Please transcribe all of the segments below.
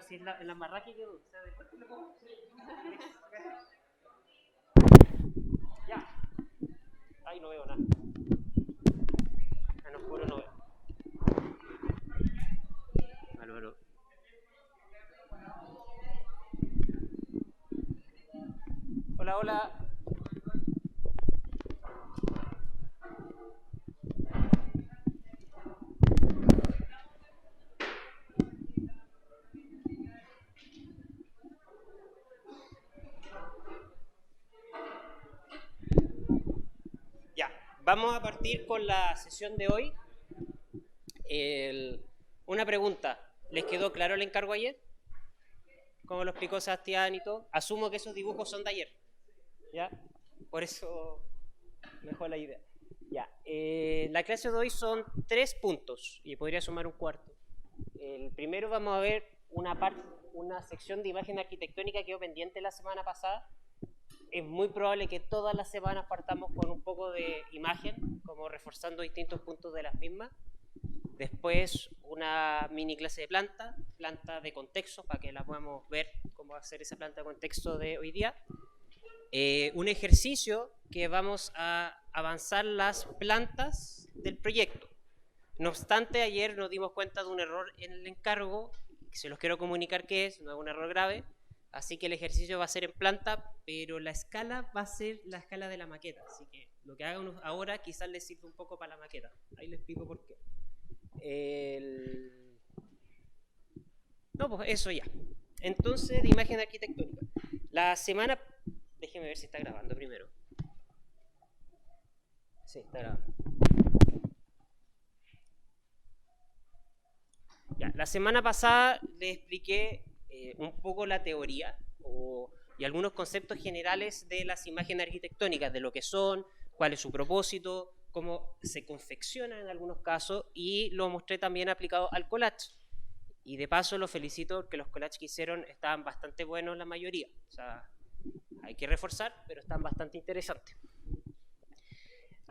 si es la marraque que o sea, después le pongo. Ya. Ay, no veo nada. En oscuro no veo. Aló. Hola. Ya, vamos a partir con la sesión de hoy. Una pregunta, ¿les quedó claro el encargo ayer? ¿Cómo lo explicó Sebastián y todo? Asumo que esos dibujos son de ayer, ¿ya? Por eso mejor la idea. Ya, la clase de hoy son 3 puntos y podría sumar un cuarto. El primero vamos a ver una sección de imagen arquitectónica que quedó pendiente la semana pasada. Es muy probable que todas las semanas partamos con un poco de imagen, como reforzando distintos puntos de las mismas. Después una mini clase de planta de contexto, para que la podamos ver cómo hacer esa planta de contexto de hoy día. Un ejercicio que vamos a avanzar las plantas del proyecto. No obstante, ayer nos dimos cuenta de un error en el encargo, que se los quiero comunicar que es, no es un error grave, así que el ejercicio va a ser en planta, pero la escala va a ser la escala de la maqueta, así que lo que hagan ahora quizás les sirva un poco para la maqueta. Ahí les explico por qué. No, pues eso ya. Entonces, de imagen arquitectónica. La semana... Déjenme ver si está grabando primero. Sí, está grabando. Ya, la semana pasada les expliqué un poco la teoría y algunos conceptos generales de las imágenes arquitectónicas, de lo que son, cuál es su propósito, cómo se confeccionan en algunos casos, y lo mostré también aplicado al collage. Y de paso los felicito porque los collages que hicieron estaban bastante buenos la mayoría. O sea, hay que reforzar, pero están bastante interesantes.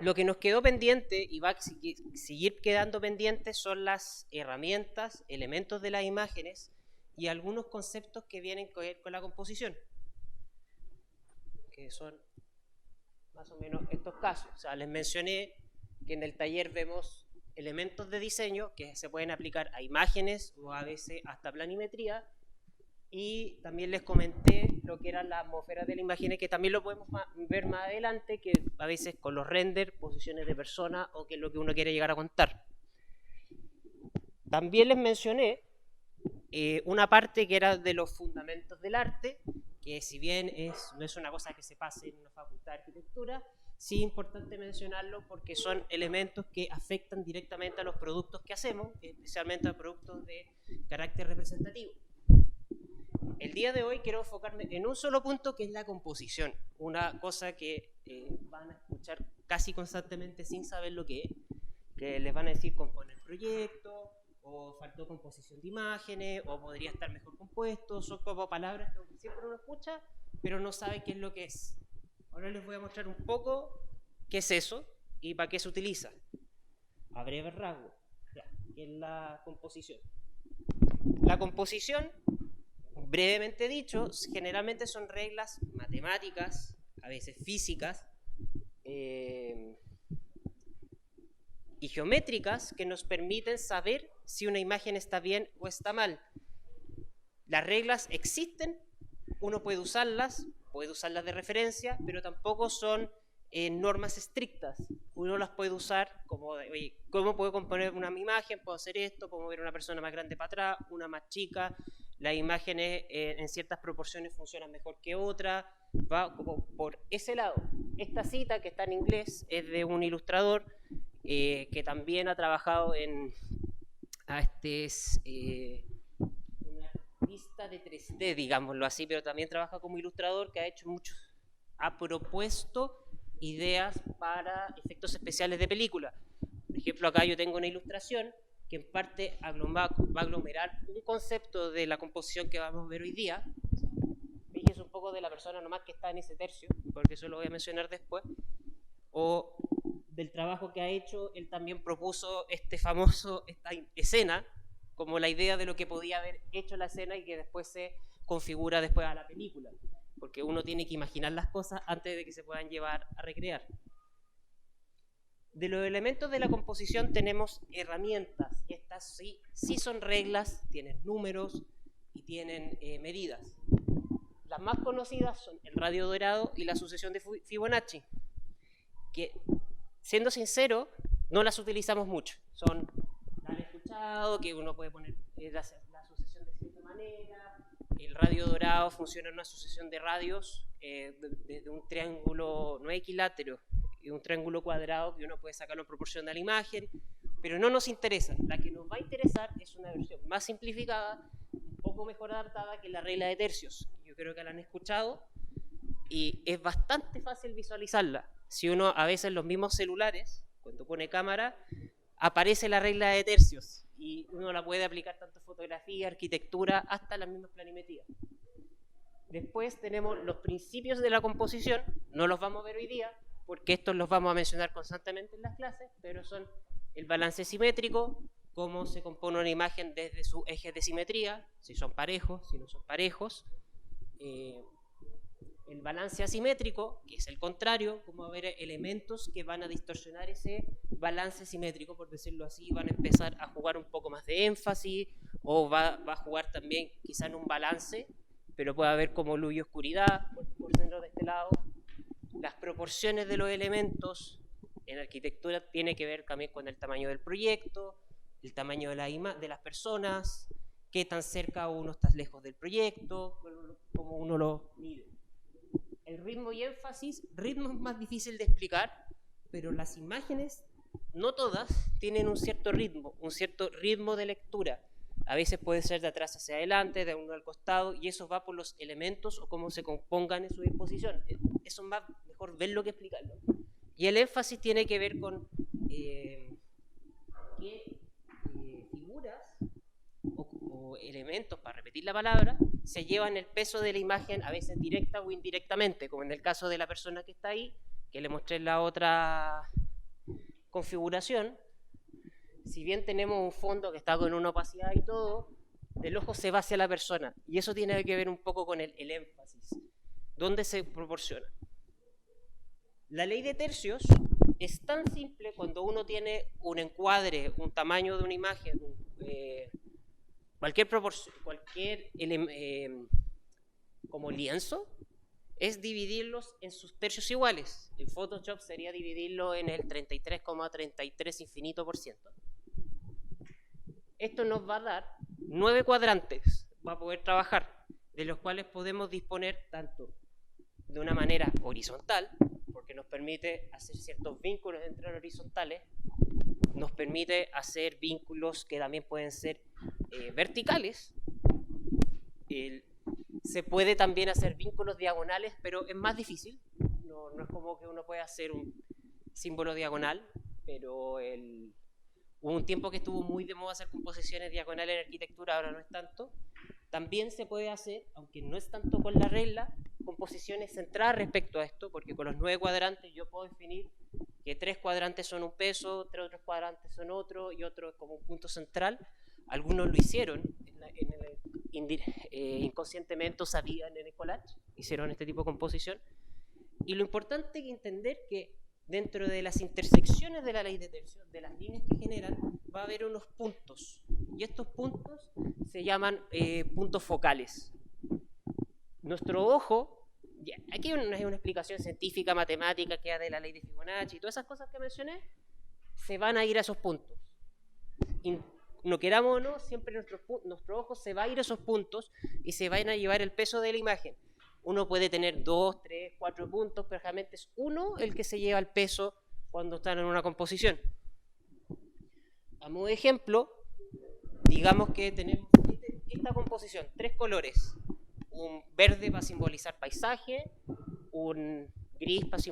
Lo que nos quedó pendiente y va a seguir quedando pendiente son las herramientas, elementos de las imágenes y algunos conceptos que vienen con la composición, que son más o menos estos casos. O sea, les mencioné que en el taller vemos elementos de diseño que se pueden aplicar a imágenes o a veces hasta planimetría, y también les comenté lo que eran las atmósferas de la imagen, que también lo podemos ver más adelante, que a veces con los renders, posiciones de personas o qué es lo que uno quiere llegar a contar. También les mencioné una parte que era de los fundamentos del arte, que si bien no es una cosa que se pase en una facultad de arquitectura, sí es importante mencionarlo porque son elementos que afectan directamente a los productos que hacemos, especialmente a productos de carácter representativo. El día de hoy quiero enfocarme en un solo punto, que es la composición, una cosa que van a escuchar casi constantemente sin saber lo que es, que les van a decir componer proyecto, o faltó composición de imágenes, o podría estar mejor compuesto. Son como palabras que siempre uno escucha, pero no sabe qué es lo que es. Ahora les voy a mostrar un poco qué es eso y para qué se utiliza. A breve rasgo, ¿qué es la composición? La composición, brevemente dicho, generalmente son reglas matemáticas, a veces físicas, y geométricas que nos permiten saber si una imagen está bien o está mal. Las reglas existen, uno puede usarlas de referencia, pero tampoco son normas estrictas. Uno las puede usar como, oye, ¿cómo puedo componer una imagen? Puedo hacer esto, puedo mover una persona más grande para atrás, una más chica. Las imágenes en ciertas proporciones funcionan mejor que otras. Va como por ese lado. Esta cita, que está en inglés, es de un ilustrador que también ha trabajado en una vista de 3D, digámoslo así, pero también trabaja como ilustrador, que ha propuesto ideas para efectos especiales de película. Por ejemplo, acá yo tengo una ilustración que en parte va a aglomerar un concepto de la composición que vamos a ver hoy día. Fíjense un poco de la persona nomás que está en ese tercio, porque eso lo voy a mencionar después. O del trabajo que ha hecho, él también propuso esta escena como la idea de lo que podía haber hecho la escena y que después se configura después a la película, porque uno tiene que imaginar las cosas antes de que se puedan llevar a recrear. De los elementos de la composición tenemos herramientas, y estas sí son reglas, tienen números y tienen medidas. Las más conocidas son el radio dorado y la sucesión de Fibonacci, que, siendo sincero, no las utilizamos mucho. Han escuchado que uno puede poner la sucesión de cierta manera. El radio dorado funciona en una sucesión de radios desde un triángulo no equilátero y un triángulo cuadrado que uno puede sacarlo en proporción a la imagen, pero no nos interesa. La que nos va a interesar es una versión más simplificada, un poco mejor adaptada que la regla de tercios. Yo creo que la han escuchado y es bastante fácil visualizarla. Si uno, a veces los mismos celulares, cuando pone cámara, aparece la regla de tercios y uno la puede aplicar tanto en fotografía, arquitectura, hasta las mismas planimetrías. Después tenemos los principios de la composición, no los vamos a ver hoy día, porque estos los vamos a mencionar constantemente en las clases, pero son el balance simétrico, cómo se compone una imagen desde sus ejes de simetría, si son parejos, si no son parejos, el balance asimétrico, que es el contrario, como haber elementos que van a distorsionar ese balance simétrico, por decirlo así, van a empezar a jugar un poco más de énfasis, o va a jugar también quizá en un balance, pero puede haber como luz y oscuridad, por dentro de este lado. Las proporciones de los elementos en arquitectura tiene que ver también con el tamaño del proyecto, el tamaño de las personas, qué tan cerca uno está lejos del proyecto, cómo uno lo mide. El ritmo y énfasis, ritmo es más difícil de explicar, pero las imágenes, no todas, tienen un cierto ritmo de lectura. A veces puede ser de atrás hacia adelante, de uno al costado, y eso va por los elementos o cómo se compongan en su disposición. Eso es mejor verlo que explicarlo. Y el énfasis tiene que ver con qué figuras o elementos, para repetir la palabra, se llevan el peso de la imagen, a veces directa o indirectamente, como en el caso de la persona que está ahí, que le mostré en la otra configuración. Si bien tenemos un fondo que está con una opacidad y todo, el ojo se va hacia la persona, y eso tiene que ver un poco con el énfasis, dónde se proporciona. La ley de tercios es tan simple cuando uno tiene un encuadre, un tamaño de una imagen, cualquier proporción, como lienzo, es dividirlos en sus tercios iguales. En Photoshop sería dividirlo en el 33,33 infinito por ciento. Esto nos va a dar 9 cuadrantes para poder trabajar, de los cuales podemos disponer tanto de una manera horizontal, porque nos permite hacer ciertos vínculos entre horizontales, nos permite hacer vínculos que también pueden ser verticales, se puede también hacer vínculos diagonales, pero es más difícil, no es como que uno pueda hacer un símbolo diagonal, pero hubo un tiempo que estuvo muy de moda hacer composiciones diagonales en arquitectura, ahora no es tanto. También se puede hacer, aunque no es tanto con la regla, composiciones centradas respecto a esto, porque con los 9 cuadrantes yo puedo definir que 3 cuadrantes son un peso, 3 otros cuadrantes son otro, y otro es como un punto central. Algunos lo hicieron inconscientemente, o sabían en el collage, hicieron este tipo de composición. Y lo importante es entender que dentro de las intersecciones de la ley de tercios, de las líneas que generan, va a haber unos puntos, y estos puntos se llaman puntos focales. Nuestro ojo, aquí hay una explicación científica, matemática que da de la ley de Fibonacci, y todas esas cosas que mencioné, se van a ir a esos puntos. No queramos o no, siempre nuestro ojo se va a ir a esos puntos y se van a llevar el peso de la imagen. Uno puede tener 2, 3, 4 puntos, pero realmente es uno el que se lleva el peso cuando están en una composición. A modo de ejemplo, digamos que tenemos esta composición, 3 colores. Un verde para simbolizar paisaje, un gris para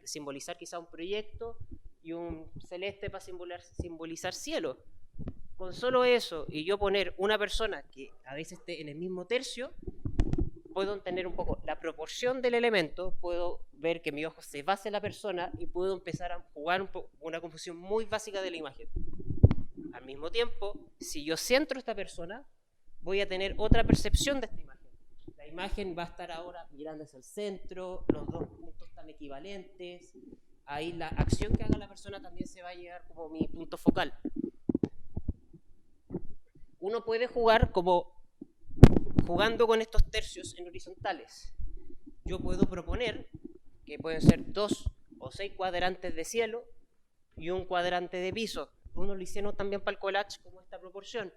simbolizar quizá un proyecto, y un celeste para simbolizar cielo. Con solo eso, y yo poner una persona que a veces esté en el mismo tercio, puedo entender un poco la proporción del elemento, puedo ver que mi ojo se basa en la persona y puedo empezar a jugar una confusión muy básica de la imagen. Al mismo tiempo, si yo centro a esta persona, voy a tener otra percepción de esta imagen. La imagen va a estar ahora mirando hacia el centro, los dos puntos están equivalentes, ahí la acción que haga la persona también se va a llegar como mi punto focal. Uno puede jugar como jugando con estos tercios en horizontales. Yo puedo proponer que pueden ser 2 o 6 cuadrantes de cielo y un cuadrante de piso. Uno lo hicieron también para el collage como esta proporción.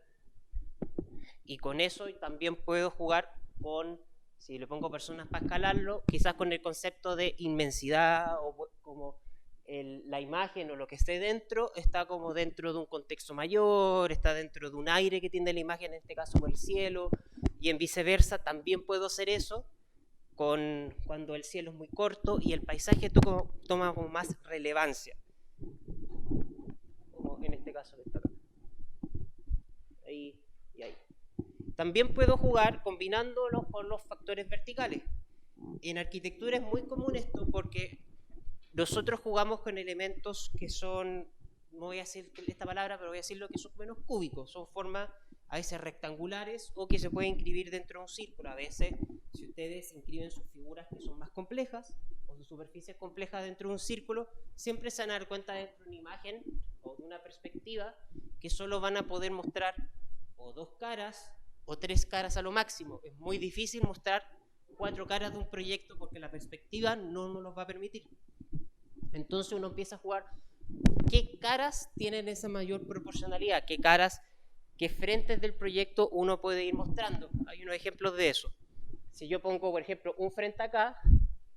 Y con eso también puedo jugar con, si le pongo personas para escalarlo, quizás con el concepto de inmensidad o como la imagen o lo que esté dentro está como dentro de un contexto mayor, está dentro de un aire que tiene la imagen, en este caso con el cielo, y en viceversa también puedo hacer eso cuando el cielo es muy corto y el paisaje toma como más relevancia, como en este caso que está acá. Ahí y ahí. También puedo jugar combinándolo con los factores verticales. En arquitectura es muy común esto porque nosotros jugamos con elementos que son, no voy a decir esta palabra, pero voy a decirlo que son menos cúbicos, son formas a veces rectangulares o que se pueden inscribir dentro de un círculo. A veces, si ustedes inscriben sus figuras que son más complejas o sus superficies complejas dentro de un círculo, siempre se van a dar cuenta dentro de una imagen o de una perspectiva que solo van a poder mostrar o 2 caras o 3 caras a lo máximo. Es muy difícil mostrar 4 caras de un proyecto porque la perspectiva no nos los va a permitir. Entonces uno empieza a jugar qué caras tienen esa mayor proporcionalidad, qué frentes del proyecto uno puede ir mostrando. Hay unos ejemplos de eso. Si yo pongo, por ejemplo, un frente acá,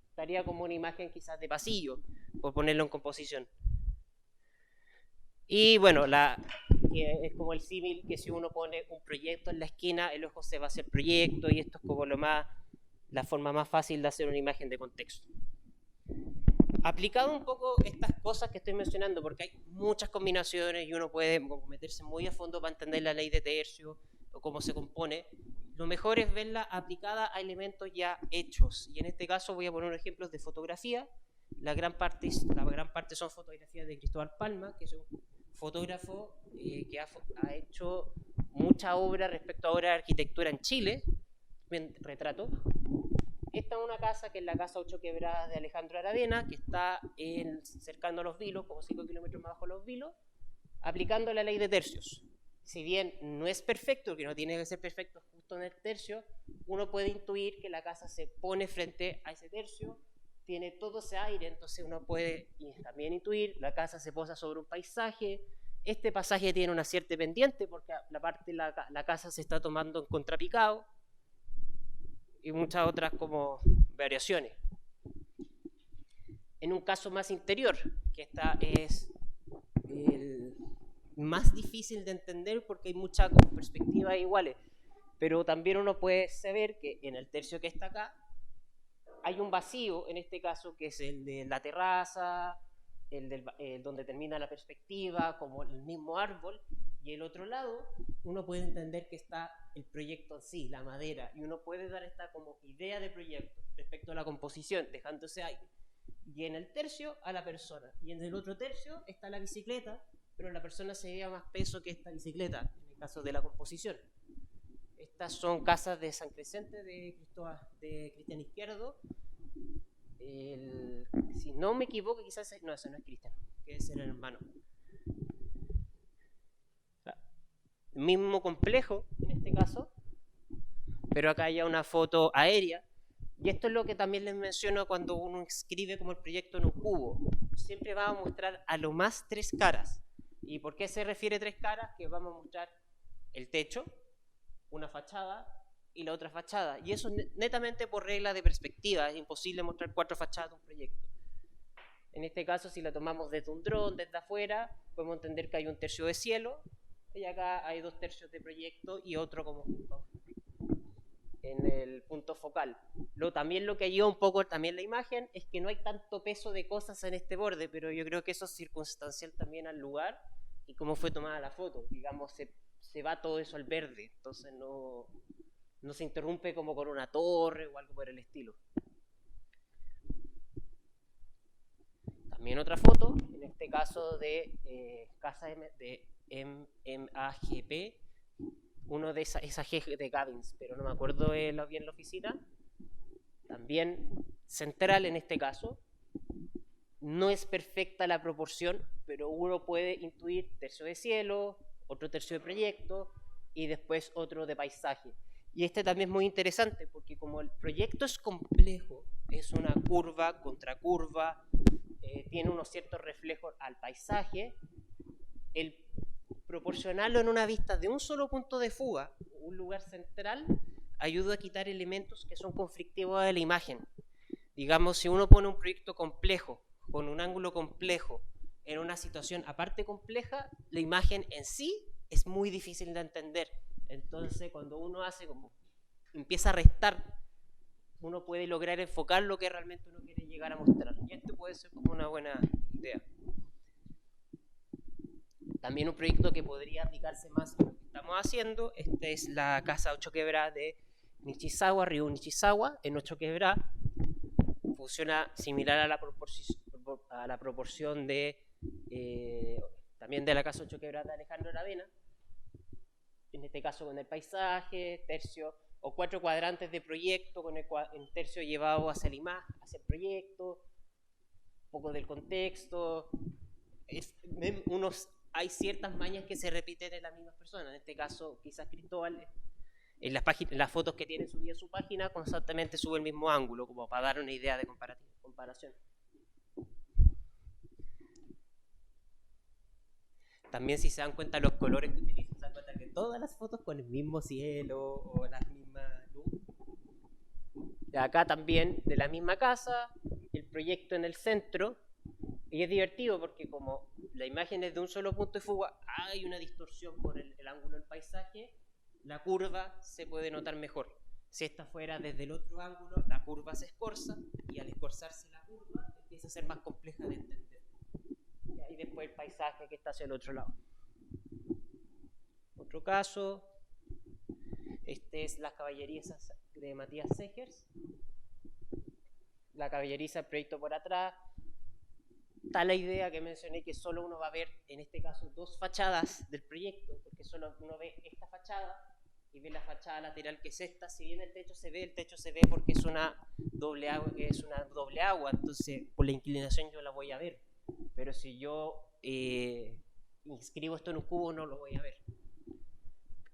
estaría como una imagen quizás de pasillo, por ponerlo en composición. Y bueno, es como el símil que si uno pone un proyecto en la esquina, el ojo se va hacia el proyecto, y esto es como la forma más fácil de hacer una imagen de contexto. Aplicado un poco estas cosas que estoy mencionando, porque hay muchas combinaciones y uno puede meterse muy a fondo para entender la ley de tercios o cómo se compone, lo mejor es verla aplicada a elementos ya hechos. Y en este caso voy a poner ejemplos de fotografía. La gran parte son fotografías de Cristóbal Palma, que es un fotógrafo que ha hecho mucha obra respecto a obra de arquitectura en Chile, retrato. Esta es una casa que es la casa 8 Quebradas de Alejandro Aravena, que está cercano a Los Vilos, como 5 kilómetros más bajo Los Vilos, aplicando la ley de tercios. Si bien no es perfecto, que no tiene que ser perfecto justo en el tercio, uno puede intuir que la casa se pone frente a ese tercio, tiene todo ese aire, entonces uno puede también intuir, la casa se posa sobre un paisaje, este pasaje tiene una cierta pendiente porque la casa se está tomando en contrapicado, y muchas otras como variaciones. En un caso más interior, que esta es el más difícil de entender porque hay muchas perspectivas iguales, pero también uno puede saber que en el tercio que está acá hay un vacío, en este caso, que es el de la terraza, donde termina la perspectiva, como el mismo árbol, y el otro lado uno puede entender que está el proyecto en sí, la madera, y uno puede dar esta como idea de proyecto respecto a la composición, dejándose aire. Y en el tercio a la persona, y en el otro tercio está la bicicleta, pero la persona se lleva más peso que esta bicicleta, en el caso de la composición. Estas son casas de San Crescente de Cristian Izquierdo. Si no me equivoco, quizás ese no es Cristian, que es el hermano. Mismo complejo en este caso, pero acá hay una foto aérea, y esto es lo que también les menciono cuando uno escribe como el proyecto en un cubo. Siempre va a mostrar a lo más 3 caras. ¿Y por qué se refiere 3 caras? Que vamos a mostrar el techo, una fachada y la otra fachada, y eso netamente por regla de perspectiva. Es imposible mostrar 4 fachadas de un proyecto. En este caso, si la tomamos desde un dron, desde afuera, podemos entender que hay un tercio de cielo, y acá hay 2 tercios de proyecto y otro como en el punto focal. También lo que ayuda un poco también la imagen es que no hay tanto peso de cosas en este borde, pero yo creo que eso es circunstancial también al lugar y cómo fue tomada la foto. Digamos, se va todo eso al verde, entonces no se interrumpe como con una torre o algo por el estilo. También otra foto, en este caso de casa de MAGP, uno de esa G de Gavins, pero no me acuerdo bien la oficina, también central en este caso. No es perfecta la proporción, pero uno puede intuir tercio de cielo, otro tercio de proyecto y después otro de paisaje. Y este también es muy interesante porque como el proyecto es complejo, es una curva contra curva, tiene unos ciertos reflejos al paisaje, el proporcionarlo en una vista de un solo punto de fuga, un lugar central, ayuda a quitar elementos que son conflictivos de la imagen. Digamos, si uno pone un proyecto complejo, con un ángulo complejo, en una situación aparte compleja, la imagen en sí es muy difícil de entender. Entonces, cuando uno empieza a restar, uno puede lograr enfocar lo que realmente uno quiere llegar a mostrar. Y esto puede ser como una buena idea. También un proyecto que podría aplicarse más a lo que estamos haciendo, esta es la casa 8 quebradas de Nishizawa, Ryu Nishizawa, en 8 quebradas. Funciona similar a la proporción de también de la casa 8 quebradas de Alejandro Aravena, en este caso con el paisaje, tercio o 4 cuadrantes de proyecto con el tercio llevado hacia el proyecto, un poco del contexto. Hay ciertas mañas que se repiten en las mismas personas. En este caso, quizás Cristóbal, en las fotos que tiene subida en su página, constantemente sube el mismo ángulo, como para dar una idea de comparación. También, si se dan cuenta los colores que utilizan, se dan cuenta que todas las fotos con el mismo cielo o la misma luz. De acá también, de la misma casa, el proyecto en el centro. Y es divertido porque como la imagen es de un solo punto de fuga, hay una distorsión por el ángulo del paisaje, la curva se puede notar mejor. Si esta fuera desde el otro ángulo, la curva se escorza y al escorzarse la curva empieza a ser más compleja de entender. Y ahí después el paisaje que está hacia el otro lado. Otro caso, este es las caballerizas de Matías Segers. La caballeriza, el proyecto por atrás. Está la idea que mencioné que solo uno va a ver, en este caso, 2 fachadas del proyecto, porque solo uno ve esta fachada y ve la fachada lateral que es esta. Si bien el techo se ve porque es una doble agua, entonces por la inclinación yo la voy a ver. Pero si yo inscribo esto en un cubo no lo voy a ver.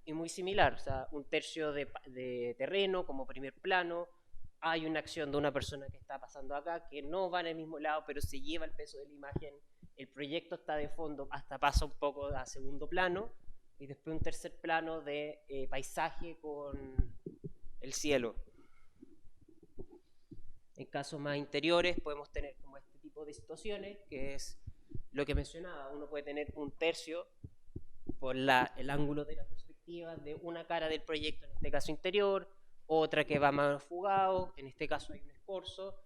Y muy similar, o sea, un tercio de terreno como primer plano. Hay una acción de una persona que está pasando acá que no va en el mismo lado, pero se lleva el peso de la imagen. El proyecto está de fondo, hasta pasa un poco a segundo plano, y después un tercer plano de paisaje con el cielo. En casos más interiores podemos tener como este tipo de situaciones, que es lo que mencionaba. Uno puede tener un tercio por el ángulo de la perspectiva de una cara del proyecto, en este caso interior, otra que va más fugado, en este caso hay un escorzo,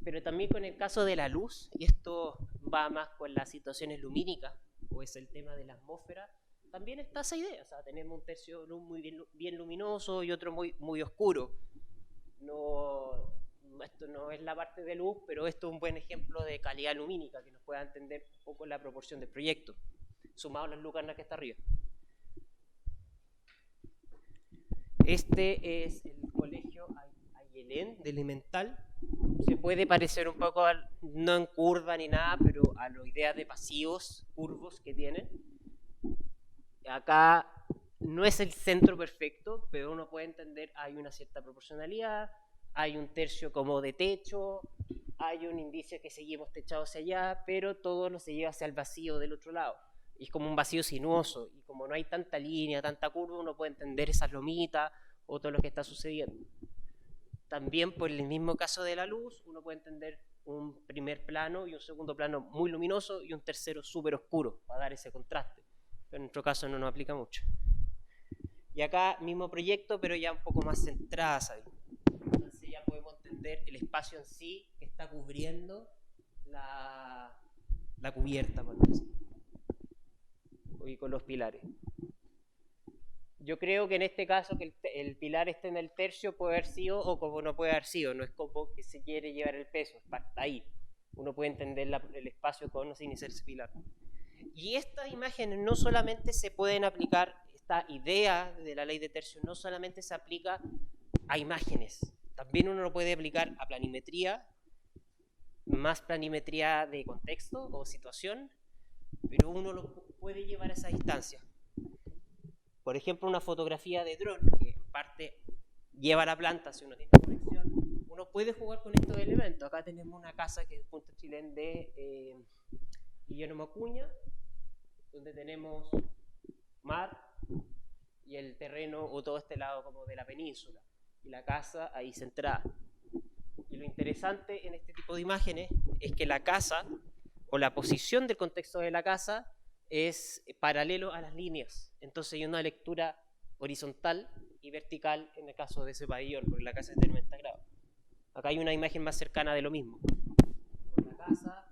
pero también con el caso de la luz, y esto va más con las situaciones lumínicas, o es el tema de la atmósfera, también está esa idea. O sea, tenemos un tercio muy bien luminoso y otro muy oscuro. Esto no es la parte de luz, pero esto es un buen ejemplo de calidad lumínica que nos pueda entender un poco la proporción del proyecto, sumado a las lucarnas que está arriba. Este es el colegio Ayelén de Elemental. Se puede parecer un poco, no en curva ni nada, pero a la idea de pasivos, curvos que tienen. Acá no es el centro perfecto, pero uno puede entender, hay una cierta proporcionalidad, hay un tercio como de techo, hay un indicio que seguimos techados hacia allá, pero todo no se lleva hacia el vacío del otro lado. Y es como un vacío sinuoso, y como no hay tanta línea, tanta curva, uno puede entender esas lomitas o todo lo que está sucediendo. También por el mismo caso de la luz, uno puede entender un primer plano y un segundo plano muy luminoso y un tercero súper oscuro para dar ese contraste. Pero en nuestro caso no nos aplica mucho. Y acá mismo proyecto, pero ya un poco más centrada, ¿sabes? Entonces ya podemos entender el espacio en sí que está cubriendo la cubierta, por decirlo, y con los pilares. Yo creo que en este caso que el pilar esté en el tercio puede haber sido o como no puede haber sido, no es como que se quiere llevar el peso, está ahí. Uno puede entender el espacio con o sin ese pilar. Y estas imágenes no solamente se pueden aplicar, esta idea de la ley de tercios no solamente se aplica a imágenes, también uno lo puede aplicar a planimetría, más planimetría de contexto o situación, pero uno lo puede llevar a esa distancia. Por ejemplo, una fotografía de dron, que en parte lleva la planta, si uno tiene conexión, uno puede jugar con estos elementos. Acá tenemos una casa que es el punto chileno de Guillermo Acuña, donde tenemos mar y el terreno o todo este lado como de la península, y la casa ahí centrada. Y lo interesante en este tipo de imágenes es que la casa o la posición del contexto de la casa es paralelo a las líneas. Entonces hay una lectura horizontal y vertical en el caso de ese pabellón, porque la casa es de 90 grados. Acá hay una imagen más cercana de lo mismo. La casa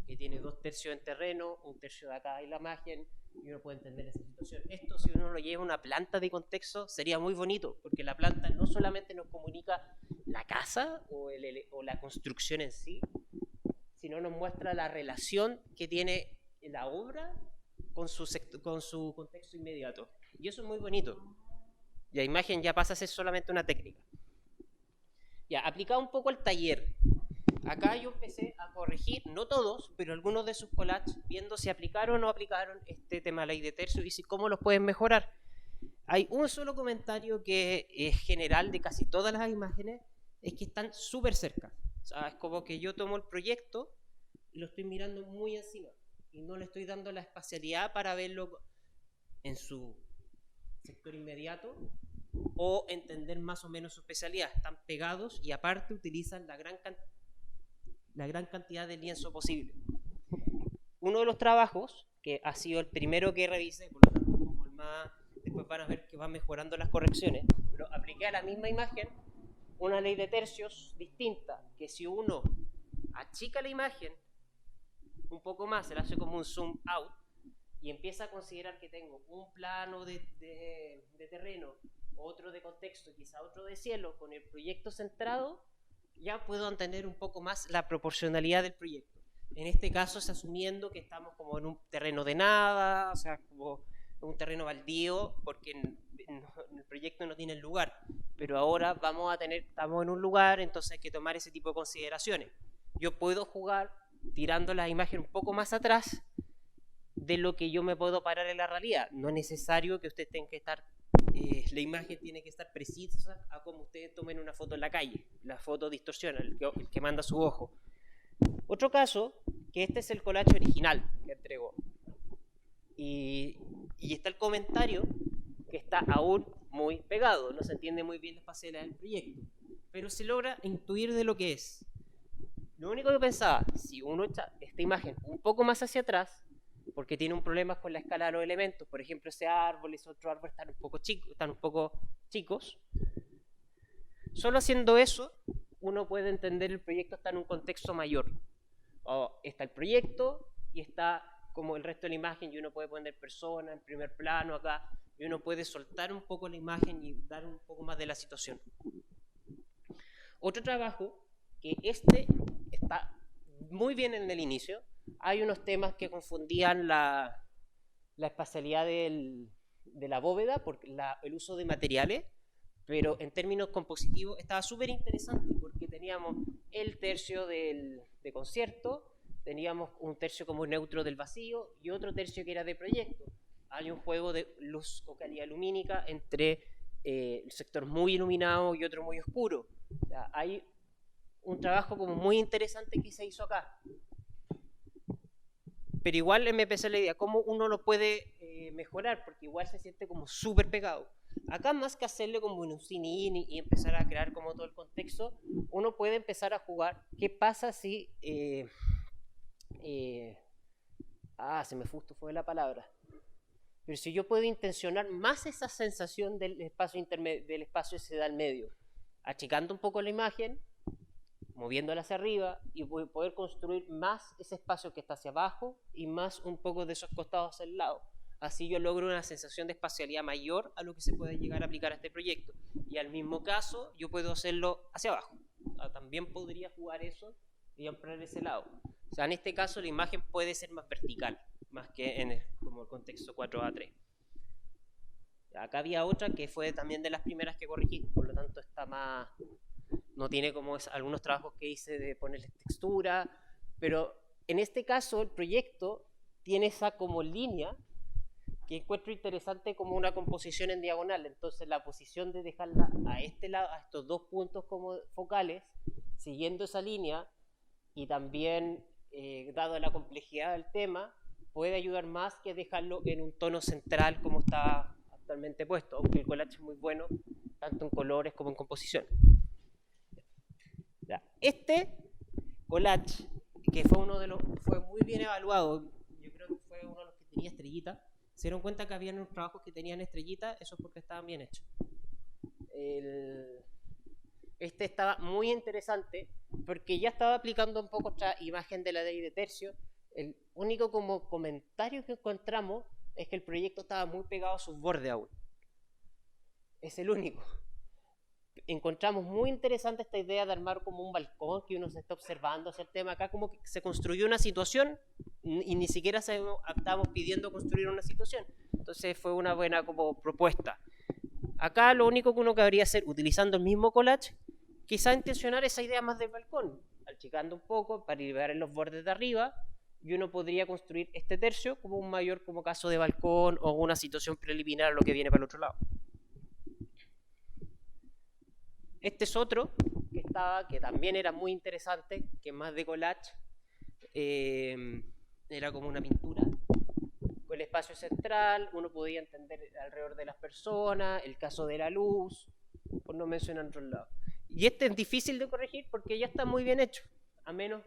que tiene 2/3 en terreno, 1/3 de acá hay la imagen, y uno puede entender esa situación. Esto, si uno lo lleva a una planta de contexto, sería muy bonito, porque la planta no solamente nos comunica la casa o la construcción en sí, sino nos muestra la relación que tiene la obra con su contexto inmediato. Y eso es muy bonito. La imagen ya pasa a ser solamente una técnica. Ya, aplicado un poco al taller. Acá yo empecé a corregir, no todos, pero algunos de sus collages, viendo si aplicaron o no aplicaron este tema de ley de tercios y si cómo los pueden mejorar. Hay un solo comentario que es general de casi todas las imágenes, es que están súper cerca. O sea, es como que yo tomo el proyecto y lo estoy mirando muy encima y no le estoy dando la espacialidad para verlo en su sector inmediato o entender más o menos su especialidad. Están pegados y aparte utilizan la gran cantidad de lienzo posible. Uno de los trabajos, que ha sido el primero que revisé, por lo tanto como el más, después van a ver que van mejorando las correcciones, pero apliqué a la misma imagen una ley de tercios distinta, que si uno achica la imagen un poco más, se le hace como un zoom out y empieza a considerar que tengo un plano de terreno, otro de contexto, quizá otro de cielo, con el proyecto centrado, ya puedo entender un poco más la proporcionalidad del proyecto. En este caso es asumiendo que estamos como en un terreno de nada, o sea, como un terreno baldío, porque el proyecto no tiene lugar, pero ahora estamos en un lugar, entonces hay que tomar ese tipo de consideraciones. Yo puedo jugar tirando la imagen un poco más atrás de lo que yo me puedo parar en la realidad. No es necesario que usted tenga que estar, la imagen tiene que estar precisa a como ustedes tomen una foto en la calle. La foto distorsiona, el que manda su ojo. Otro caso, que este es el collage original que entregó. Y está el comentario que está aún muy pegado, no se entiende muy bien la espacialidad del proyecto, pero se logra intuir de lo que es. Lo único que pensaba, si uno echa esta imagen un poco más hacia atrás, porque tiene un problema con la escala de los elementos, por ejemplo ese árbol, ese otro árbol están un poco chicos, solo haciendo eso uno puede entender el proyecto está en un contexto mayor. Está el proyecto y está como el resto de la imagen, y uno puede poner persona en primer plano acá, y uno puede soltar un poco la imagen y dar un poco más de la situación. Otro trabajo, que este está muy bien en el inicio, hay unos temas que confundían la espacialidad de la bóveda por el uso de materiales, pero en términos compositivos estaba súper interesante porque teníamos el tercio de concierto, teníamos un tercio como neutro del vacío y otro tercio que era de proyecto. Hay un juego de luz o calidad lumínica entre el sector muy iluminado y otro muy oscuro. O sea, hay un trabajo como muy interesante que se hizo acá. Pero igual me empecé la idea, ¿cómo uno lo puede mejorar? Porque igual se siente como súper pegado. Acá más que hacerle como un cine y empezar a crear como todo el contexto, uno puede empezar a jugar. ¿Qué pasa si... se me fue la palabra. Pero si yo puedo intencionar más esa sensación del espacio intermedio, del espacio que se da al medio, achicando un poco la imagen, moviéndola hacia arriba y poder construir más ese espacio que está hacia abajo y más un poco de esos costados hacia el lado. Así yo logro una sensación de espacialidad mayor a lo que se puede llegar a aplicar a este proyecto. Y al mismo caso, yo puedo hacerlo hacia abajo. También podría jugar eso y ampliar ese lado. O sea, en este caso la imagen puede ser más vertical, más que como el contexto 4A3. Acá había otra que fue también de las primeras que corregí, por lo tanto está más... No tiene como algunos trabajos que hice de ponerle textura, pero en este caso el proyecto tiene esa como línea que encuentro interesante como una composición en diagonal. Entonces la posición de dejarla a este lado, a estos dos puntos como focales, siguiendo esa línea, y también, dado la complejidad del tema, puede ayudar más que dejarlo en un tono central como está actualmente puesto, aunque el collage es muy bueno, tanto en colores como en composición. Este collage, que fue fue muy bien evaluado, yo creo que fue uno de los que tenía estrellita. Se dieron cuenta que había unos trabajos que tenían estrellita, eso es porque estaban bien hechos. Este estaba muy interesante porque ya estaba aplicando un poco otra imagen de la ley de tercio. El único como comentario que encontramos es que el proyecto estaba muy pegado a sus bordes aún. Es el único. Encontramos muy interesante esta idea de armar como un balcón que uno se está observando hacia el tema. Acá como que se construyó una situación y ni siquiera estábamos pidiendo construir una situación. Entonces fue una buena como propuesta. Acá lo único que uno cabría hacer, utilizando el mismo collage, quizá intencionar esa idea más del balcón, achicando un poco para liberar en los bordes de arriba, y uno podría construir este tercio como un mayor como caso de balcón o una situación preliminar a lo que viene para el otro lado. Este es otro que también era muy interesante, que más de collage, era como una pintura. El espacio central, uno podía entender alrededor de las personas, el caso de la luz, por no mencionar otros lados. Y este es difícil de corregir porque ya está muy bien hecho, a menos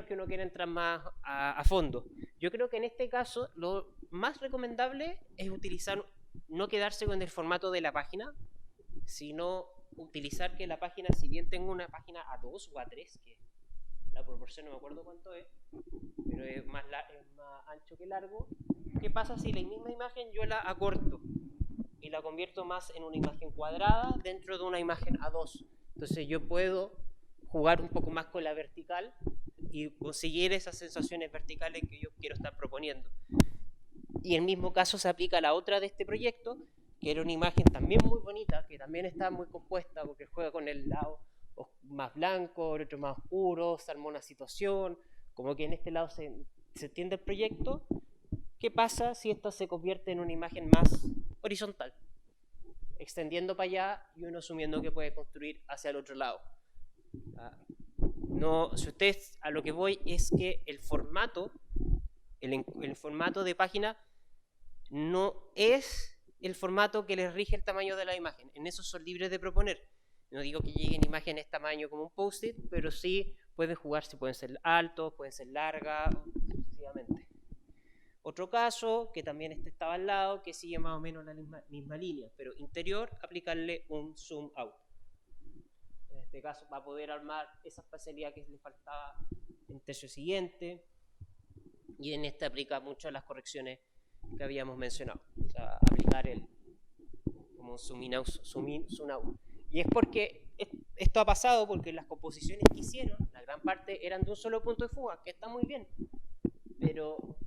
que uno quiera entrar más a fondo. Yo creo que en este caso lo más recomendable es utilizar, no quedarse con el formato de la página, sino utilizar que la página, si bien tengo una página A2 o A3, que la proporción no me acuerdo cuánto es, pero es más ancho que largo. ¿Qué pasa si la misma imagen yo la acorto y la convierto más en una imagen cuadrada dentro de una imagen A2? Entonces yo puedo jugar un poco más con la vertical y conseguir esas sensaciones verticales que yo quiero estar proponiendo. Y el mismo caso se aplica a la otra de este proyecto, que era una imagen también muy bonita, que también está muy compuesta porque juega con el lado más blanco, el otro más oscuro, se arma una situación, como que en este lado se entiende el proyecto. ¿Qué pasa si esto se convierte en una imagen más horizontal? Extendiendo para allá y uno asumiendo que puede construir hacia el otro lado. No, si ustedes, a lo que voy es que el formato de página no es el formato que les rige el tamaño de la imagen. En eso son libres de proponer. No digo que lleguen imágenes tamaño como un post-it, pero sí pueden jugar si pueden ser altos, pueden ser largas, sucesivamente. Otro caso, que también estaba al lado, que sigue más o menos la misma línea, pero interior, aplicarle un zoom out. En este caso va a poder armar esa espacialidad que le faltaba en tercio siguiente, y en este aplica mucho las correcciones que habíamos mencionado. O sea, aplicar como un zoom in, zoom out. Y es porque esto ha pasado porque las composiciones que hicieron, la gran parte eran de un solo punto de fuga, que está muy bien, pero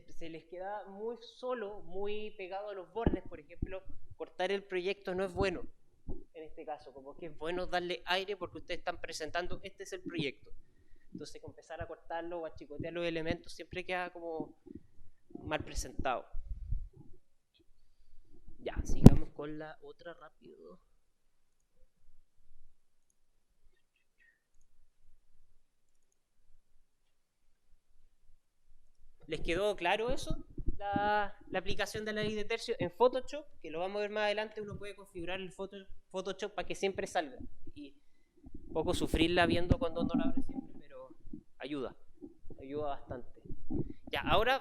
se les queda muy solo, muy pegado a los bordes. Por ejemplo, cortar el proyecto no es bueno en este caso, como que es bueno darle aire porque ustedes están presentando, este es el proyecto. Entonces, empezar a cortarlo o a chicotear los elementos siempre queda como mal presentado. Ya, sigamos con la otra rápido. ¿Les quedó claro eso? La aplicación de la ley de tercio en Photoshop, que lo vamos a ver más adelante. Uno puede configurar el Photoshop para que siempre salga y un poco sufrirla viendo cuando uno lo abre siempre, pero ayuda bastante. Ya, ahora